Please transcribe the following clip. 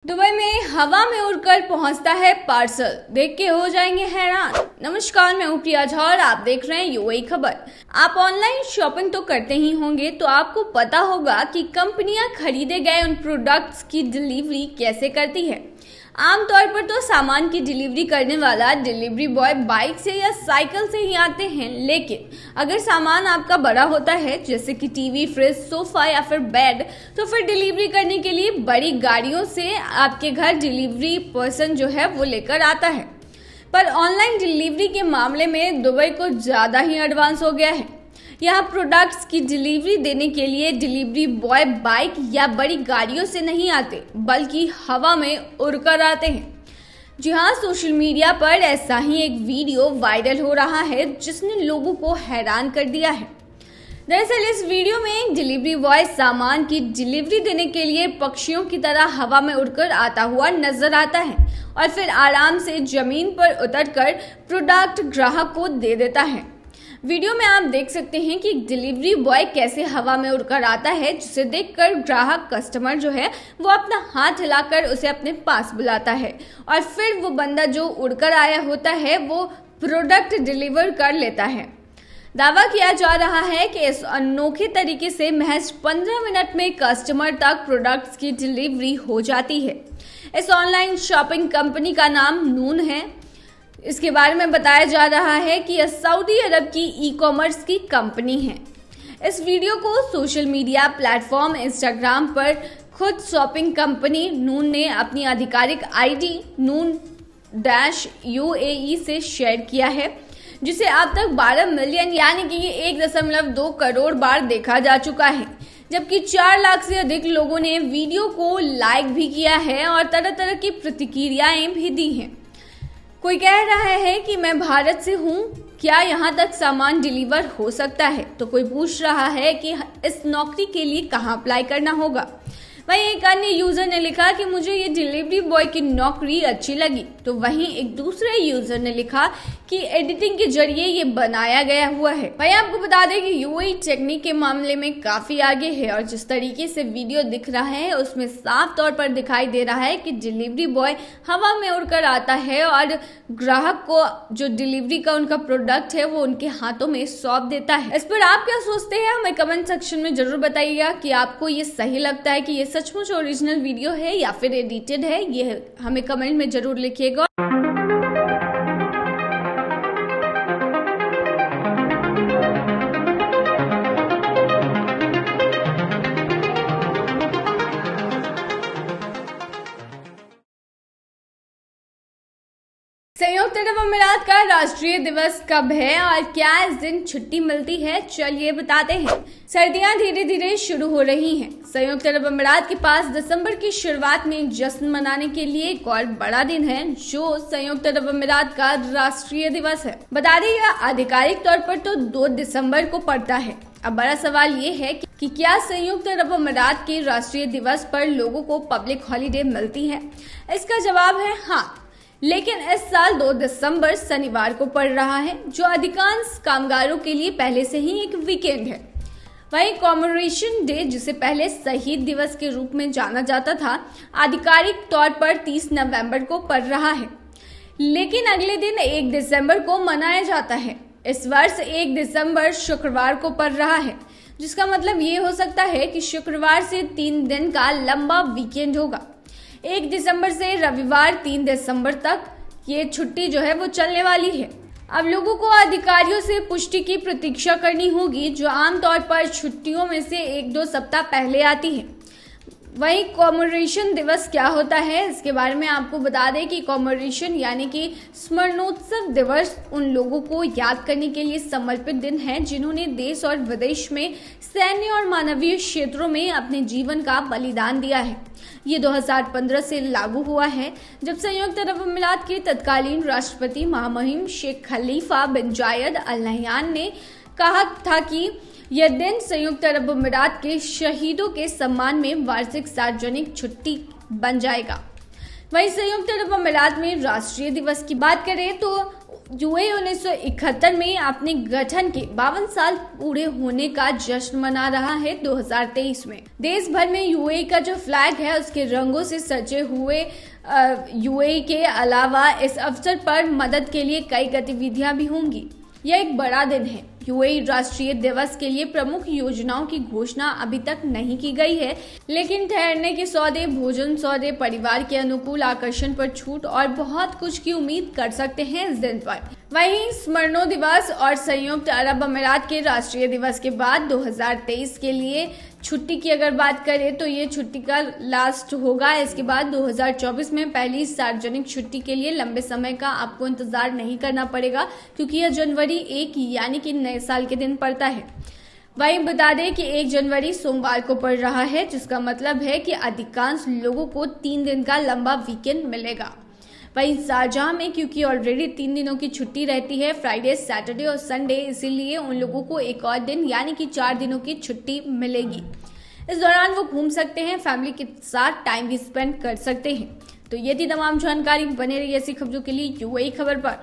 Dubai में हवा में उड़कर पहुंचता है पार्सल, देख के हो जाएंगे हैरान। नमस्कार, मैं हूं प्रिया झा और आप देख रहे हैं यूएई खबर। आप ऑनलाइन शॉपिंग तो करते ही होंगे, तो आपको पता होगा कि कंपनियां खरीदे गए उन प्रोडक्ट्स की डिलीवरी कैसे करती है। आमतौर पर तो सामान की डिलीवरी करने वाला डिलीवरी बॉय बाइक से या साइकिल से ही आते हैं, लेकिन अगर सामान आपका बड़ा होता है जैसे कि टीवी, फ्रिज, सोफा या फिर बेड, तो फिर डिलीवरी करने के लिए बड़ी गाड़ियों से आपके घर डिलीवरी पर्सन जो है वो लेकर आता है। पर ऑनलाइन डिलीवरी के मामले में दुबई कुछ ज्यादा ही एडवांस हो गया है। यहाँ प्रोडक्ट्स की डिलीवरी देने के लिए डिलीवरी बॉय बाइक या बड़ी गाड़ियों से नहीं आते, बल्कि हवा में उड़कर आते हैं। जी हाँ, सोशल मीडिया पर ऐसा ही एक वीडियो वायरल हो रहा है जिसने लोगों को हैरान कर दिया है। दरअसल इस वीडियो में एक डिलीवरी बॉय सामान की डिलीवरी देने के लिए पक्षियों की तरह हवा में उड़कर आता हुआ नजर आता है और फिर आराम से जमीन पर उतरकर प्रोडक्ट ग्राहक को दे देता है। वीडियो में आप देख सकते हैं कि डिलीवरी बॉय कैसे हवा में उड़कर आता है, जिसे देखकर ग्राहक कस्टमर जो है वो अपना हाथ हिलाकर उसे अपने पास बुलाता है और फिर वो बंदा जो उड़कर आया होता है वो प्रोडक्ट डिलीवर कर लेता है। दावा किया जा रहा है कि इस अनोखे तरीके से महज 15 मिनट में कस्टमर तक प्रोडक्ट्स की डिलीवरी हो जाती है। इस ऑनलाइन शॉपिंग कंपनी का नाम नून है। इसके बारे में बताया जा रहा है कि यह सऊदी अरब की ई कॉमर्स की कंपनी है। इस वीडियो को सोशल मीडिया प्लेटफॉर्म इंस्टाग्राम पर खुद शॉपिंग कंपनी नून ने अपनी आधिकारिक आईडी नून-UAE से शेयर किया है, जिसे अब तक 12 मिलियन यानी कि 1.2 करोड़ बार देखा जा चुका है, जबकि 4 लाख से अधिक लोगों ने वीडियो को लाइक भी किया है और तरह तरह की प्रतिक्रियाएं भी दी हैं। कोई कह रहा है कि मैं भारत से हूँ, क्या यहाँ तक सामान डिलीवर हो सकता है? तो कोई पूछ रहा है कि इस नौकरी के लिए कहाँ अप्लाई करना होगा। वहीं एक अन्य यूजर ने लिखा कि मुझे ये डिलीवरी बॉय की नौकरी अच्छी लगी। तो वहीं एक दूसरे यूजर ने लिखा कि एडिटिंग के जरिए ये बनाया गया हुआ है। वहीं आपको बता दें कि यूएई टेक्निक के मामले में काफी आगे है और जिस तरीके से वीडियो दिख रहा है उसमें साफ तौर पर दिखाई दे रहा है कि डिलीवरी बॉय हवा में उड़कर आता है और ग्राहक को जो डिलीवरी का उनका प्रोडक्ट है वो उनके हाथों में सौंप देता है। इस पर आप क्या सोचते हैं, हमें कमेंट सेक्शन में जरूर बताइएगा कि आपको ये सही लगता है कि ये सचमुच ओरिजिनल वीडियो है या फिर एडिटेड है। ये हमें कमेंट में जरूर लिखिएगा। संयुक्त अरब अमीरात का राष्ट्रीय दिवस कब है और क्या इस दिन छुट्टी मिलती है, चलिए बताते हैं। सर्दियां धीरे धीरे शुरू हो रही हैं। संयुक्त अरब अमीरात के पास दिसंबर की शुरुआत में जश्न मनाने के लिए एक और बड़ा दिन है जो संयुक्त अरब अमीरात का राष्ट्रीय दिवस है। बता दें यह आधिकारिक तौर पर तो 2 दिसंबर को पड़ता है। अब बड़ा सवाल ये है कि क्या संयुक्त अरब अमीरात के राष्ट्रीय दिवस पर लोगों को पब्लिक हॉलिडे मिलती है? इसका जवाब है हाँ, लेकिन इस साल 2 दिसंबर शनिवार को पड़ रहा है, जो अधिकांश कामगारों के लिए पहले से ही एक वीकेंड है। वहीं कॉमेमोरेशन डे, जिसे पहले शहीद दिवस के रूप में जाना जाता था, आधिकारिक तौर पर 30 नवंबर को पड़ रहा है, लेकिन अगले दिन 1 दिसंबर को मनाया जाता है। इस वर्ष 1 दिसंबर शुक्रवार को पड़ रहा है, जिसका मतलब ये हो सकता है कि शुक्रवार से 3 दिन का लंबा वीकेंड होगा। 1 दिसंबर से रविवार 3 दिसंबर तक ये छुट्टी जो है वो चलने वाली है। अब लोगों को अधिकारियों से पुष्टि की प्रतीक्षा करनी होगी, जो आमतौर पर छुट्टियों में से 1-2 सप्ताह पहले आती है। वहीं कॉमेमोरेशन दिवस क्या होता है, इसके बारे में आपको बता दें कि कॉमेमोरेशन यानी कि स्मरणोत्सव दिवस उन लोगों को याद करने के लिए समर्पित दिन है जिन्होंने देश और विदेश में सैन्य और मानवीय क्षेत्रों में अपने जीवन का बलिदान दिया है। ये 2015 से लागू हुआ है, जब संयुक्त अरब अमीरात के तत्कालीन राष्ट्रपति महामहिम शेख खलीफा बिन जायद अल नहयान ने कहा था कि यह दिन संयुक्त अरब अमीरात के शहीदों के सम्मान में वार्षिक सार्वजनिक छुट्टी बन जाएगा। वहीं संयुक्त अरब अमीरात में राष्ट्रीय दिवस की बात करें तो यूएई 1971 में अपने गठन के 52 साल पूरे होने का जश्न मना रहा है। 2023 में देश भर में यूएई का जो फ्लैग है उसके रंगों से सजे हुए यूएई के अलावा इस अवसर पर मदद के लिए कई गतिविधियां भी होंगी। यह एक बड़ा दिन है। यूएई राष्ट्रीय दिवस के लिए प्रमुख योजनाओं की घोषणा अभी तक नहीं की गई है, लेकिन ठहरने के सौदे, भोजन सौदे, परिवार के अनुकूल आकर्षण पर छूट और बहुत कुछ की उम्मीद कर सकते हैं इस दिन पर। वहीं स्मरणो दिवस और संयुक्त अरब अमीरात के राष्ट्रीय दिवस के बाद 2023 के लिए छुट्टी की अगर बात करें तो ये छुट्टी का लास्ट होगा। इसके बाद 2024 में पहली सार्वजनिक छुट्टी के लिए लंबे समय का आपको इंतजार नहीं करना पड़ेगा, क्योंकि यह जनवरी 1 यानी कि नए साल के दिन पड़ता है। वहीं बता दें कि 1 जनवरी सोमवार को पड़ रहा है, जिसका मतलब है कि अधिकांश लोगों को 3 दिन का लंबा वीकेंड मिलेगा। वहीं शारजाह में क्योंकि ऑलरेडी 3 दिनों की छुट्टी रहती है, फ्राइडे, सैटरडे और संडे, इसीलिए उन लोगों को एक और दिन यानी कि 4 दिनों की छुट्टी मिलेगी। इस दौरान वो घूम सकते हैं, फैमिली के साथ टाइम भी स्पेंड कर सकते हैं। तो ये थी तमाम जानकारी। बने रहिए ऐसी खबरों के लिए यूएई खबर पर।